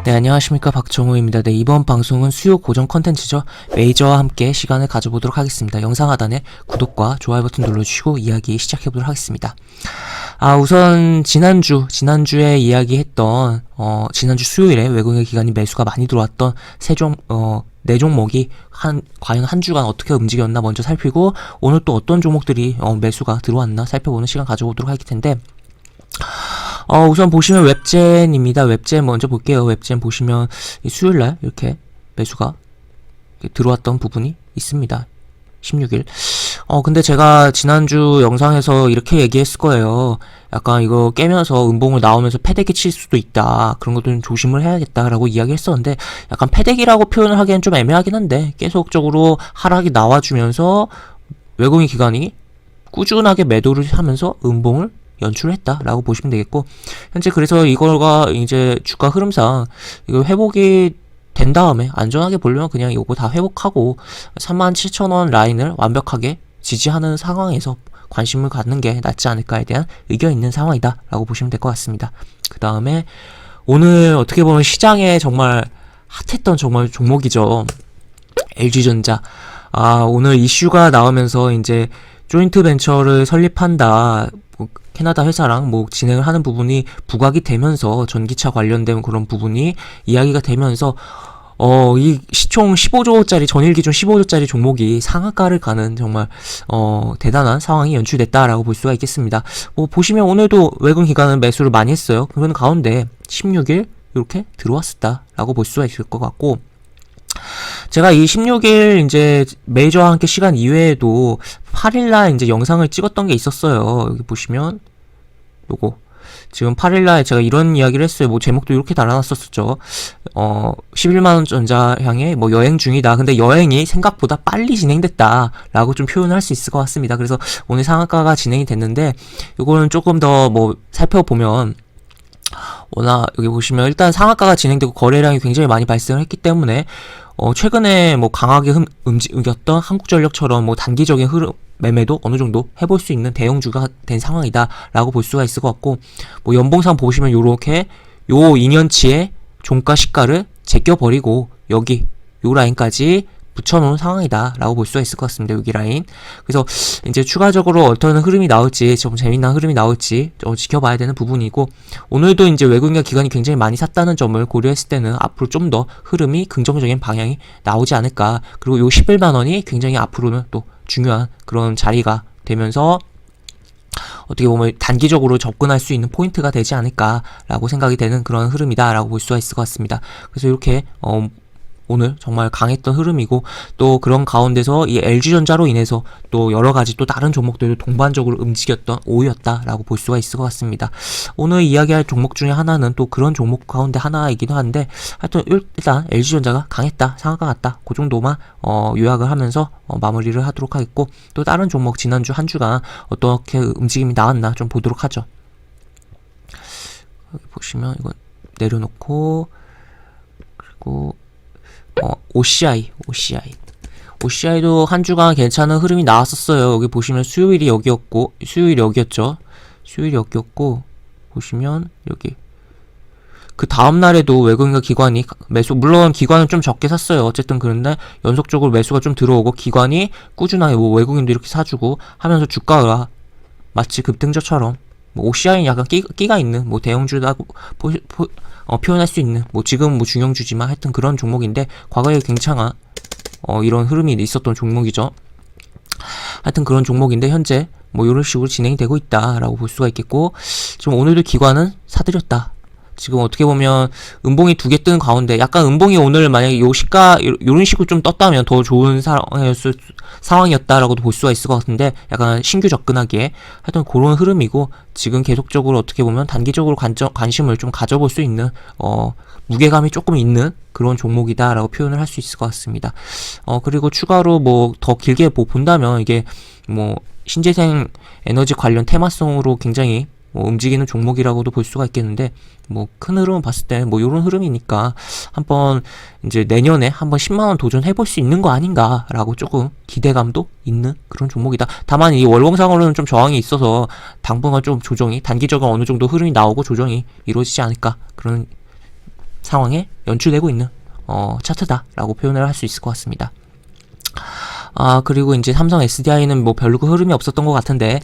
네, 안녕하십니까, 박정우입니다. 네, 이번 방송은 수요 고정 컨텐츠죠. 메이저와 함께 시간을 가져보도록 하겠습니다. 영상 하단에 구독과 좋아요 버튼 눌러주시고 이야기 시작해보도록 하겠습니다. 우선 지난주에 이야기했던 지난주 수요일에 외국인 기관이 매수가 많이 들어왔던 네 종목이 과연 한 주간 어떻게 움직였나 먼저 살피고, 오늘 또 어떤 종목들이 매수가 들어왔나 살펴보는 시간 가져보도록 할 텐데, 우선 보시면 웹젠입니다. 웹젠 먼저 볼게요. 웹젠 보시면 수요일날 이렇게 매수가 들어왔던 부분이 있습니다. 16일. 근데 제가 지난주 영상에서 이렇게 얘기했을 거예요. 약간 이거 깨면서 음봉을 나오면서 패대기 칠 수도 있다. 그런 것도 좀 조심을 해야겠다라고 이야기했었는데, 약간 패대기라고 표현을 하기엔 좀 애매하긴 한데, 계속적으로 하락이 나와주면서 외국인 기관이 꾸준하게 매도를 하면서 음봉을 연출했다라고 보시면 되겠고, 현재 그래서 이거가 이제 주가 흐름상 이거 회복이 된 다음에 안전하게 보려면 그냥 이거 다 회복하고 37,000원 라인을 완벽하게 지지하는 상황에서 관심을 갖는 게 낫지 않을까에 대한 의견 있는 상황이다 라고 보시면 될 것 같습니다. 그 다음에 오늘 어떻게 보면 시장에 정말 핫했던 정말 종목이죠. LG전자. 오늘 이슈가 나오면서 이제 조인트 벤처를 설립한다, 캐나다 회사랑 진행을 하는 부분이 부각이 되면서 전기차 관련된 그런 부분이 이야기가 되면서 이 시총 15조짜리 전일 기준 15조짜리 종목이 상한가를 가는 정말 대단한 상황이 연출됐다라고 볼 수가 있겠습니다. 보시면 오늘도 외국인 기관은 매수를 많이 했어요. 그런 가운데 16일 이렇게 들어왔었다라고 볼 수가 있을 것 같고, 제가 이 16일 이제 메이저와 함께 시간 이외에도 8일날 이제 영상을 찍었던 게 있었어요. 여기 보시면 요거 지금 8일날 제가 이런 이야기를 했어요. 제목도 이렇게 달아놨었죠. 11만원 전자 향해 여행 중이다. 근데 여행이 생각보다 빨리 진행됐다 라고 좀 표현을 할 수 있을 것 같습니다. 그래서 오늘 상한가가 진행이 됐는데, 요거는 조금 더 살펴보면, 워낙 여기 보시면 일단 상한가가 진행되고 거래량이 굉장히 많이 발생을 했기 때문에 최근에 강하게 움직였던 한국전력처럼 단기적인 흐름 매매도 어느 정도 해볼 수 있는 대형주가 된 상황이다 라고 볼 수가 있을 것 같고, 연봉상 보시면 요렇게 요 2년치의 종가 시가를 제껴버리고 여기 요 라인까지 붙여놓은 상황이다 라고 볼 수가 있을 것 같습니다. 여기 라인. 그래서 이제 추가적으로 어떤 흐름이 나올지, 좀 재미난 흐름이 나올지 지켜봐야 되는 부분이고, 오늘도 이제 외국인 기관이 굉장히 많이 샀다는 점을 고려했을 때는 앞으로 좀 더 흐름이 긍정적인 방향이 나오지 않을까. 그리고 요 11만원이 굉장히 앞으로는 또 중요한 그런 자리가 되면서 어떻게 보면 단기적으로 접근할 수 있는 포인트가 되지 않을까라고 생각이 되는 그런 흐름이다라고 볼 수가 있을 것 같습니다. 그래서 이렇게 오늘 정말 강했던 흐름이고, 또 그런 가운데서 이 LG전자로 인해서 또 여러가지 또 다른 종목들도 동반적으로 움직였던 오후였다라고 볼 수가 있을 것 같습니다. 오늘 이야기할 종목 중에 하나는 또 그런 종목 가운데 하나이기도 한데, 하여튼 일단 LG전자가 강했다, 상한가 같다, 그 정도만 요약을 하면서 마무리를 하도록 하겠고, 또 다른 종목 지난주 한 주간 어떻게 움직임이 나왔나 좀 보도록 하죠. 여기 보시면 이건 내려놓고, 그리고 OCI도 한 주간 괜찮은 흐름이 나왔었어요. 여기 보시면 수요일이 여기였고, 보시면 여기 그 다음날에도 외국인 기관이 매수, 물론 기관은 좀 적게 샀어요. 어쨌든 그런데 연속적으로 매수가 좀 들어오고, 기관이 꾸준하게 외국인도 이렇게 사주고 하면서 주가가 마치 급등저처럼, OCI는 약간 끼가 있는 대형주라고 표현할 수 있는, 지금 중형주지만 하여튼 그런 종목인데, 과거에 굉장한 이런 흐름이 있었던 종목이죠. 하여튼 그런 종목인데 현재 이런 식으로 진행이 되고 있다라고 볼 수가 있겠고, 지금 오늘도 기관은 사들였다. 지금 어떻게 보면 음봉이 두 개 뜬 가운데, 약간 음봉이 오늘 만약에 요 시가 요런 식으로 좀 떴다면 더 좋은 상황이었다라고도 볼 수가 있을 것 같은데, 약간 신규 접근하기에 하여튼 그런 흐름이고, 지금 계속적으로 어떻게 보면 단기적으로 관심을 좀 가져볼 수 있는 무게감이 조금 있는 그런 종목이다라고 표현을 할 수 있을 것 같습니다. 그리고 추가로 더 길게 본다면 이게 신재생 에너지 관련 테마성으로 굉장히 뭐 움직이는 종목이라고도 볼 수가 있겠는데, 뭐 큰 흐름을 봤을 때 뭐 요런 흐름이니까 한번 이제 내년에 한번 10만원 도전해볼 수 있는 거 아닌가라고 조금 기대감도 있는 그런 종목이다. 다만 이 월봉상으로는 좀 저항이 있어서 당분간 좀 조정이, 단기적으로 어느 정도 흐름이 나오고 조정이 이루어지지 않을까, 그런 상황에 연출되고 있는 차트다라고 표현을 할 수 있을 것 같습니다. 그리고 이제 삼성 SDI는 뭐 별로 그 흐름이 없었던 것 같은데,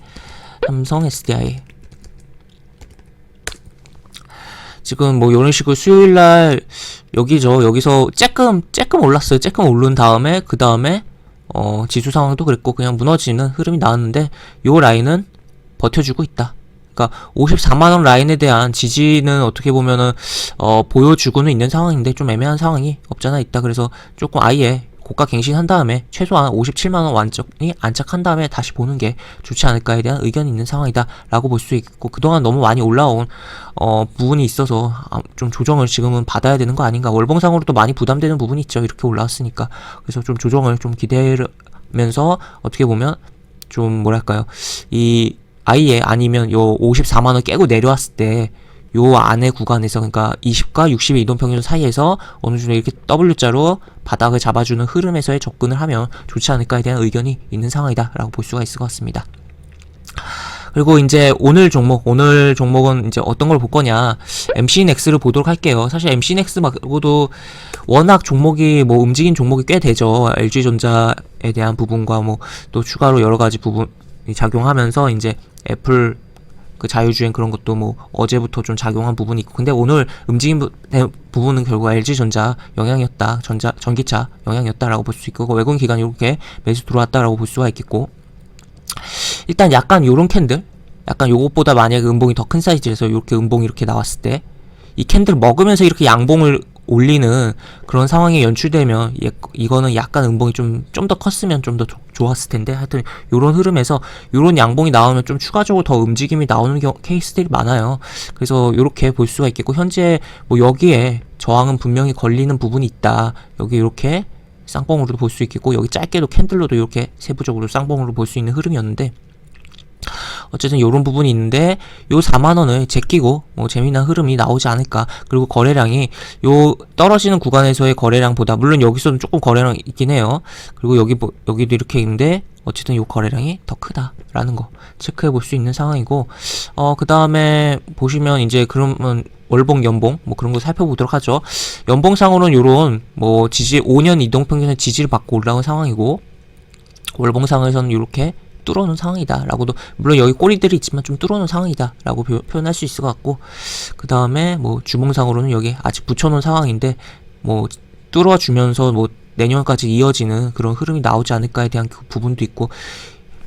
삼성 SDI 지금 뭐 이런 식으로 수요일날 여기서 쬐끔 올랐어요. 쬐끔 오른 다음에 그 다음에 지수 상황도 그랬고 그냥 무너지는 흐름이 나왔는데, 요 라인은 버텨주고 있다. 그러니까 54만원 라인에 대한 지지는 어떻게 보면은 보여주고는 있는 상황인데 좀 애매한 상황이 없잖아 있다. 그래서 조금 아예 고가 갱신한 다음에 최소한 57만원 완전히 안착한 다음에 다시 보는 게 좋지 않을까에 대한 의견이 있는 상황이다 라고 볼 수 있고, 그동안 너무 많이 올라온 부분이 있어서 좀 조정을 지금은 받아야 되는 거 아닌가. 월봉상으로도 많이 부담되는 부분이 있죠, 이렇게 올라왔으니까. 그래서 좀 조정을 좀 기대하면서 어떻게 보면 좀 뭐랄까요, 이 아예 아니면 요 54만원 깨고 내려왔을 때 요 안에 구간에서, 그러니까 20과 60의 이동평균 사이에서 어느 정도 이렇게 W자로 바닥을 잡아주는 흐름에서의 접근을 하면 좋지 않을까에 대한 의견이 있는 상황이다 라고 볼 수가 있을 것 같습니다. 그리고 이제 오늘 종목은 이제 어떤 걸 볼 거냐, MCNX를 보도록 할게요. 사실 MCNX 말고도 워낙 종목이 뭐 움직인 종목이 꽤 되죠. LG전자에 대한 부분과 뭐 또 추가로 여러 가지 부분이 작용하면서 이제 애플 그 자율주행 그런 것도 뭐 어제부터 좀 작용한 부분이 있고, 근데 오늘 움직인 부분은 결국 LG전자 영향이었다, 전기차 영향이었다라고 볼 수 있고, 외국인 기관이 이렇게 매수 들어왔다라고 볼 수가 있겠고, 일단 약간 요런 캔들, 약간 요것보다 만약에 음봉이 더 큰 사이즈에서 이렇게 음봉이 이렇게 나왔을 때 이 캔들 먹으면서 이렇게 양봉을 올리는 그런 상황이 연출되면 이거는 약간 음봉이 좀 더 컸으면 좀 더 좋았을 텐데, 하여튼 요런 흐름에서 요런 양봉이 나오면 좀 추가적으로 더 움직임이 나오는 케이스들이 많아요. 그래서 요렇게 볼 수가 있겠고, 현재 뭐 여기에 저항은 분명히 걸리는 부분이 있다. 여기 이렇게 쌍봉으로도 볼 수 있겠고, 여기 짧게도 캔들로도 이렇게 세부적으로 쌍봉으로 볼 수 있는 흐름이었는데, 어쨌든 요런 부분이 있는데, 요 4만원을 제끼고 뭐 재미난 흐름이 나오지 않을까. 그리고 거래량이 요 떨어지는 구간에서의 거래량보다, 물론 여기서는 조금 거래량 있긴 해요. 그리고 여기도 이렇게 있는데 어쨌든 요 거래량이 더 크다라는 거 체크해 볼 수 있는 상황이고, 그 다음에 보시면 이제 그러면 월봉, 연봉 뭐 그런 거 살펴보도록 하죠. 연봉상으로는 요런 뭐 5년 이동평균의 지지를 받고 올라온 상황이고, 월봉상에서는 요렇게 뚫어놓은 상황이다 라고도, 물론 여기 꼬리들이 있지만 좀 뚫어놓은 상황이다 라고 표현할 수 있을 것 같고, 그 다음에 뭐 주봉상으로는 여기 아직 붙여놓은 상황인데 뭐 뚫어주면서 뭐 내년까지 이어지는 그런 흐름이 나오지 않을까에 대한 그 부분도 있고,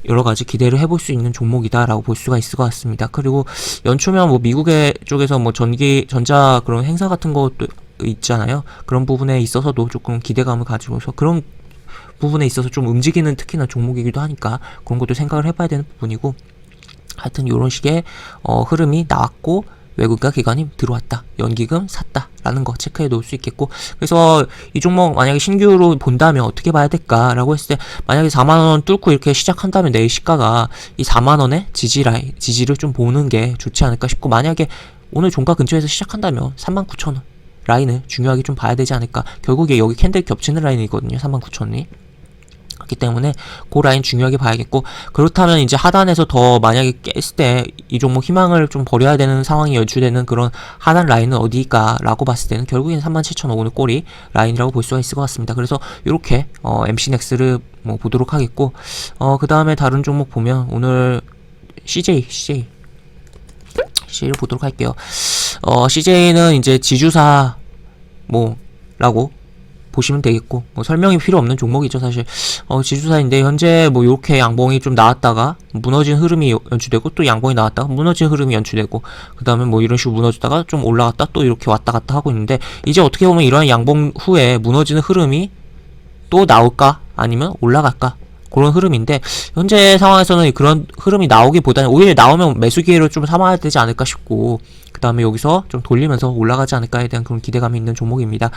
여러가지 기대를 해볼 수 있는 종목이다 라고 볼 수가 있을 것 같습니다. 그리고 연초면 뭐 미국의 쪽에서 뭐 전자 그런 행사 같은 것도 있잖아요. 그런 부분에 있어서도 조금 기대감을 가지고서 그런 부분에 있어서 좀 움직이는 특히나 종목이기도 하니까 그런 것도 생각을 해봐야 되는 부분이고, 하여튼 요런 식의 흐름이 나왔고 외국가 기관이 들어왔다, 연기금 샀다 라는 거 체크해 놓을 수 있겠고, 그래서 이 종목 만약에 신규로 본다면 어떻게 봐야 될까 라고 했을 때, 만약에 4만원 뚫고 이렇게 시작한다면 내일 시가가 이 4만원의 지지를 좀 보는 게 좋지 않을까 싶고, 만약에 오늘 종가 근처에서 시작한다면 39,000원 라인을 중요하게 좀 봐야 되지 않을까. 결국에 여기 캔들 겹치는 라인이거든요, 39,000원이. 그렇기 때문에 그 라인 중요하게 봐야겠고, 그렇다면 이제 하단에서 더 만약에 깼을 때 이 종목 희망을 좀 버려야 되는 상황이 연출되는 그런 하단 라인은 어디일까 라고 봤을 때는 결국엔 37,000원 오늘 꼬리 라인이라고 볼 수가 있을 것 같습니다. 그래서 이렇게 MC넥스를 뭐 보도록 하겠고, 그 다음에 다른 종목 보면 오늘 CJ를 보도록 할게요. CJ는 이제 지주사 뭐라고 보시면 되겠고, 뭐 설명이 필요 없는 종목이죠 사실. 지주사인데 현재 뭐 요렇게 양봉이 좀 나왔다가 무너진 흐름이 연출되고, 또 양봉이 나왔다가 무너진 흐름이 연출되고, 그 다음에 뭐 이런 식으로 무너졌다가 좀 올라갔다 또 이렇게 왔다 갔다 하고 있는데, 이제 어떻게 보면 이러한 양봉 후에 무너지는 흐름이 또 나올까 아니면 올라갈까, 그런 흐름인데, 현재 상황에서는 그런 흐름이 나오기보다는 오히려 나오면 매수 기회를 좀 삼아야 되지 않을까 싶고, 그 다음에 여기서 좀 돌리면서 올라가지 않을까에 대한 그런 기대감이 있는 종목입니다.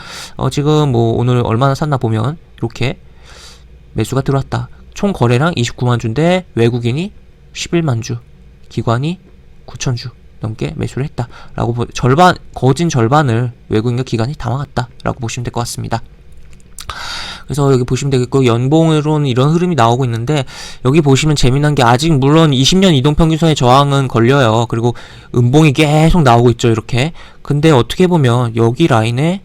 지금 뭐 오늘 얼마나 샀나 보면 이렇게 매수가 들어왔다. 총 거래량 29만 주인데 외국인이 11만 주, 기관이 9,000주 넘게 매수를 했다라고 거진 절반을 외국인과 기관이 담아갔다라고 보시면 될 것 같습니다. 그래서 여기 보시면 되겠고, 연봉으로는 이런 흐름이 나오고 있는데, 여기 보시면 재미난 게 아직 물론 20년 이동평균선의 저항은 걸려요. 그리고 음봉이 계속 나오고 있죠, 이렇게. 근데 어떻게 보면 여기 라인에,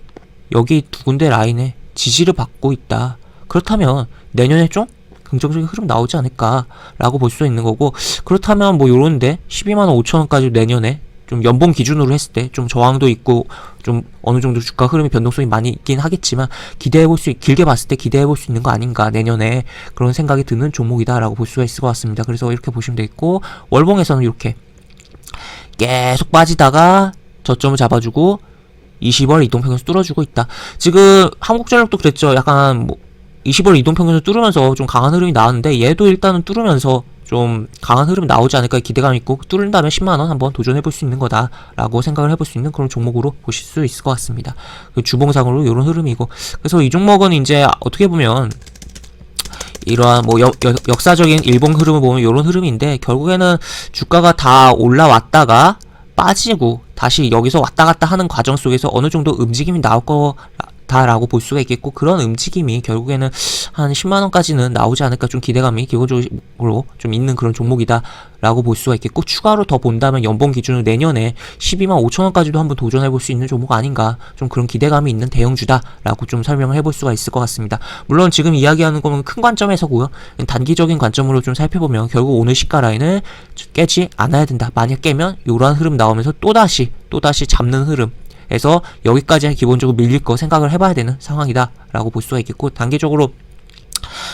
여기 두 군데 라인에 지지를 받고 있다. 그렇다면 내년에 좀 긍정적인 흐름 나오지 않을까라고 볼 수 있는 거고, 그렇다면 뭐 요런데 12만 5천원까지 내년에 좀 연봉 기준으로 했을 때 좀 저항도 있고 좀 어느 정도 주가 흐름이 변동성이 많이 있긴 하겠지만, 길게 봤을 때 기대해볼 수 있는 거 아닌가, 내년에. 그런 생각이 드는 종목이다라고 볼 수가 있을 것 같습니다. 그래서 이렇게 보시면 되겠고, 월봉에서는 이렇게 계속 빠지다가 저점을 잡아주고 20월 이동평균선 뚫어주고 있다. 지금 한국전력도 그랬죠. 약간 뭐 20월 이동평균선 뚫으면서 좀 강한 흐름이 나왔는데, 얘도 일단은 뚫으면서 좀 강한 흐름 나오지 않을까 기대감 있고, 뚫는다면 10만원 한번 도전해볼 수 있는 거다라고 생각을 해볼 수 있는 그런 종목으로 보실 수 있을 것 같습니다. 주봉상으로 이런 흐름이고, 그래서 이 종목은 이제 어떻게 보면 이러한 뭐 역사적인 일본 흐름을 보면 이런 흐름인데, 결국에는 주가가 다 올라왔다가 빠지고 다시 여기서 왔다 갔다 하는 과정 속에서 어느 정도 움직임이 나올 거다라고 볼 수가 있겠고, 그런 움직임이 결국에는 한 10만원까지는 나오지 않을까, 좀 기대감이 기본적으로 좀 있는 그런 종목이다라고 볼 수가 있겠고, 추가로 더 본다면 연봉 기준으로 내년에 12만 5천원까지도 한번 도전해볼 수 있는 종목 아닌가, 좀 그런 기대감이 있는 대형주다라고 좀 설명을 해볼 수가 있을 것 같습니다. 물론 지금 이야기하는 거는 큰 관점에서고요. 단기적인 관점으로 좀 살펴보면 결국 오늘 시가 라인을 깨지 않아야 된다. 만약 깨면 이러한 흐름 나오면서 또다시 잡는 흐름 에서 여기까지 기본적으로 밀릴 거 생각을 해봐야 되는 상황이다 라고 볼 수가 있겠고, 단기적으로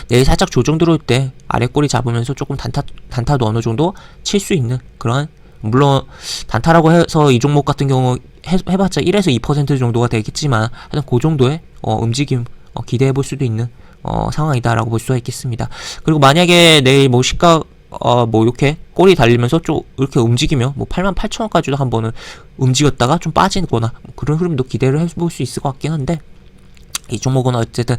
내일 살짝 조정 들어올 때 아래 꼬리 잡으면서 조금 단타도 어느 정도 칠 수 있는 그런, 물론 단타라고 해서 이 종목 같은 경우 해봤자 1에서 2% 정도가 되겠지만, 하여튼 그 정도의 움직임 기대해볼 수도 있는 상황이다 라고 볼 수가 있겠습니다. 그리고 만약에 내일 뭐 시가 뭐 이렇게 꼬리 달리면서 좀 이렇게 움직이면 뭐 88,000원까지도 한번은 움직였다가 좀 빠지거나 뭐 그런 흐름도 기대를 해볼 수 있을 것 같긴 한데, 이 종목은 어쨌든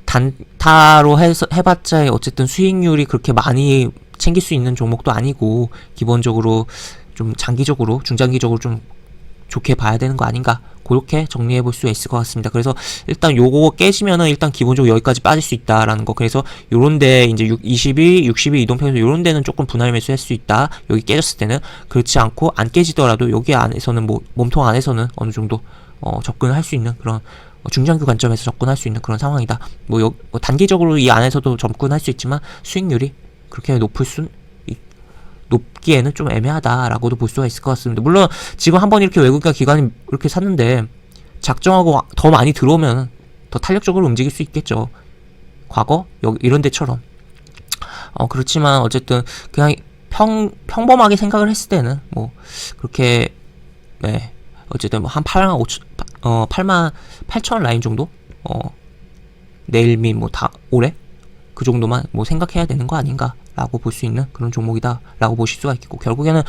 단타로 해봤자 어쨌든 수익률이 그렇게 많이 챙길 수 있는 종목도 아니고, 기본적으로 좀 장기적으로 중장기적으로 좀 좋게 봐야 되는 거 아닌가, 그렇게 정리해 볼 수 있을 것 같습니다. 그래서 일단 요거 깨지면은 일단 기본적으로 여기까지 빠질 수 있다라는 거. 그래서 요런데 이제 22, 60일 이동평균선 요런 데는 조금 분할 매수할 수 있다. 여기 깨졌을 때는. 그렇지 않고 안 깨지더라도 여기 안에서는 뭐 몸통 안에서는 어느 정도 접근을 할 수 있는 그런 중장기 관점에서 접근할 수 있는 그런 상황이다. 뭐 단기적으로 이 안에서도 접근할 수 있지만 수익률이 그렇게 높기에는 좀 애매하다라고도 볼 수가 있을 것 같습니다. 물론 지금 한번 이렇게 외국인과 기관이 이렇게 샀는데 작정하고 더 많이 들어오면 더 탄력적으로 움직일 수 있겠죠. 과거 이런 데처럼. 그렇지만 어쨌든 그냥 평범하게 생각을 했을 때는 뭐 그렇게, 네, 어쨌든 뭐 한 8만 8천 라인 정도 내일 및 뭐 다 올해 그 정도만 뭐 생각해야 되는 거 아닌가 라고 볼 수 있는 그런 종목이다 라고 보실 수가 있겠고, 결국에는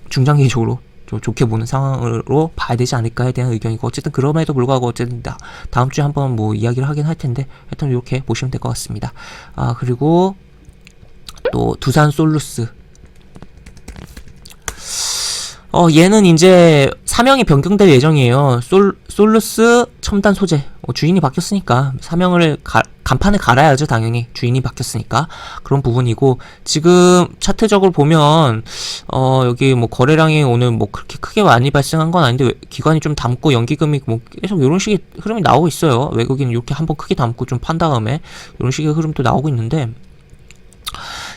중장기적으로 좀 좋게 보는 상황으로 봐야 되지 않을까에 대한 의견이고, 어쨌든 그럼에도 불구하고 어쨌든 다음 주에 한번 뭐 이야기를 하긴 할 텐데, 하여튼 이렇게 보시면 될 것 같습니다. 그리고 또 두산 솔루스, 얘는 이제 사명이 변경될 예정이에요. 솔루스 첨단 소재. 주인이 바뀌었으니까 사명을 간판을 갈아야죠, 당연히. 주인이 바뀌었으니까. 그런 부분이고, 지금 차트적으로 보면 여기 뭐 거래량이 오늘 뭐 그렇게 크게 많이 발생한 건 아닌데, 기관이 좀 담고 연기금이 뭐 계속 이런 식의 흐름이 나오고 있어요. 외국인은 이렇게 한번 크게 담고 좀 판 다음에 이런 식의 흐름도 나오고 있는데,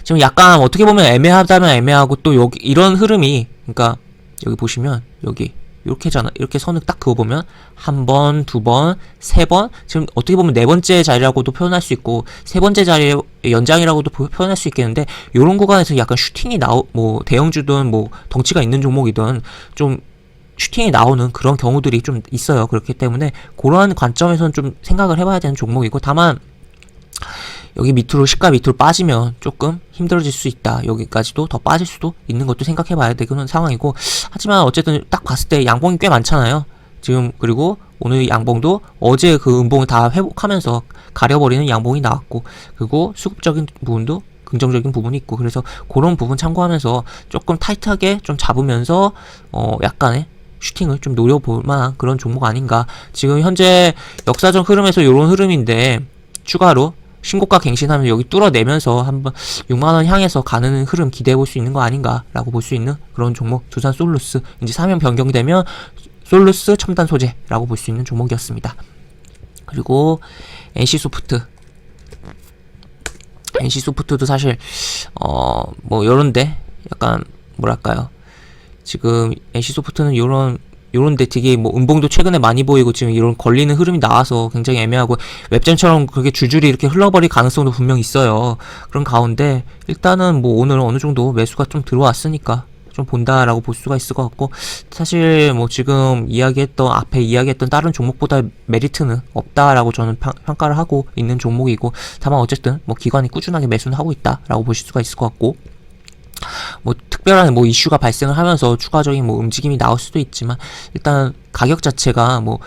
지금 약간 어떻게 보면 애매하다면 애매하고, 또 여기 이런 흐름이, 그러니까 여기 보시면 여기 이렇게잖아. 이렇게 선을 딱 그어보면 한 번, 두 번, 세 번, 지금 어떻게 보면 네 번째 자리라고도 표현할 수 있고 세 번째 자리의 연장이라고도 표현할 수 있겠는데, 요런 구간에서 약간 슈팅이 뭐 대형주든 뭐 덩치가 있는 종목이든 좀 슈팅이 나오는 그런 경우들이 좀 있어요. 그렇기 때문에 그러한 관점에서는 좀 생각을 해봐야 되는 종목이고, 다만 여기 밑으로 시가 밑으로 빠지면 조금 힘들어질 수 있다. 여기까지도 더 빠질 수도 있는 것도 생각해봐야 되는 상황이고, 하지만 어쨌든 딱 봤을 때 양봉이 꽤 많잖아요. 지금 그리고 오늘 양봉도 어제 그 음봉을 다 회복하면서 가려버리는 양봉이 나왔고, 그리고 수급적인 부분도 긍정적인 부분이 있고, 그래서 그런 부분 참고하면서 조금 타이트하게 좀 잡으면서 약간의 슈팅을 좀 노려볼 만한 그런 종목 아닌가. 지금 현재 역사적 흐름에서 이런 흐름인데 추가로 신고가 갱신하면 여기 뚫어내면서 한번 6만원 향해서 가는 흐름 기대해볼 수 있는 거 아닌가 라고 볼 수 있는 그런 종목, 두산 솔루스. 이제 사면 변경되면 솔루스 첨단 소재라고 볼 수 있는 종목이었습니다. 그리고 NC소프트도 사실 뭐 요런데 약간 뭐랄까요, 지금 NC소프트는 요런데 되게 뭐 음봉도 최근에 많이 보이고 지금 이런 걸리는 흐름이 나와서 굉장히 애매하고, 웹젠처럼 그게 줄줄이 이렇게 흘러버릴 가능성도 분명 있어요. 그런 가운데 일단은 뭐 오늘 어느 정도 매수가 좀 들어왔으니까 좀 본다라고 볼 수가 있을 것 같고, 사실 뭐 지금 앞에 이야기했던 다른 종목보다 메리트는 없다라고 저는 평가를 하고 있는 종목이고, 다만 어쨌든 뭐 기관이 꾸준하게 매수는 하고 있다라고 보실 수가 있을 것 같고, 뭐 특별한 뭐 이슈가 발생을 하면서 추가적인 뭐 움직임이 나올 수도 있지만, 일단 가격 자체가 뭐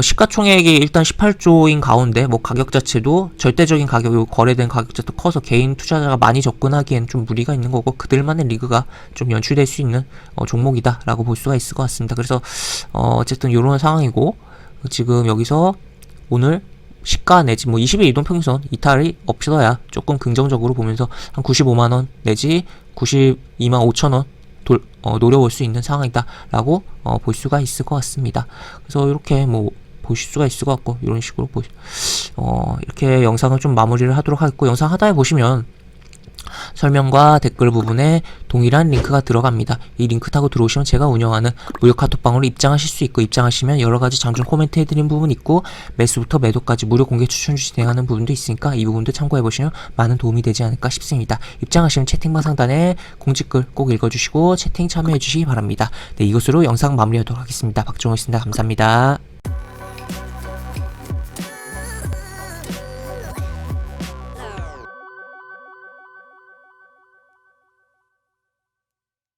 시가총액이 일단 18조인 가운데 뭐 가격 자체도 절대적인 가격, 거래된 가격 자체도 커서 개인 투자자가 많이 접근하기엔 좀 무리가 있는 거고, 그들만의 리그가 좀 연출될 수 있는 종목이다 라고 볼 수가 있을 것 같습니다. 그래서 어쨌든 요런 상황이고, 지금 여기서 오늘 시가 내지 뭐 20일 이동평균선 이탈이 없어야 조금 긍정적으로 보면서 한 95만원 내지 92만 5천원 노려볼 수 있는 상황이다 라고 볼 수가 있을 것 같습니다. 그래서 이렇게 뭐 보실 수가 있을 것 같고, 이런 식으로 이렇게 영상을 좀 마무리를 하도록 하겠고, 영상 하단에 보시면 설명과 댓글 부분에 동일한 링크가 들어갑니다. 이 링크 타고 들어오시면 제가 운영하는 무료 카톡방으로 입장하실 수 있고, 입장하시면 여러가지 장중 코멘트 해드린 부분 있고, 매수부터 매도까지 무료 공개 추천주 진행하는 부분도 있으니까 이 부분도 참고해보시면 많은 도움이 되지 않을까 싶습니다. 입장하시면 채팅방 상단에 공지글 꼭 읽어주시고 채팅 참여해주시기 바랍니다. 네, 이것으로 영상 마무리하도록 하겠습니다. 박종호였습니다. 감사합니다.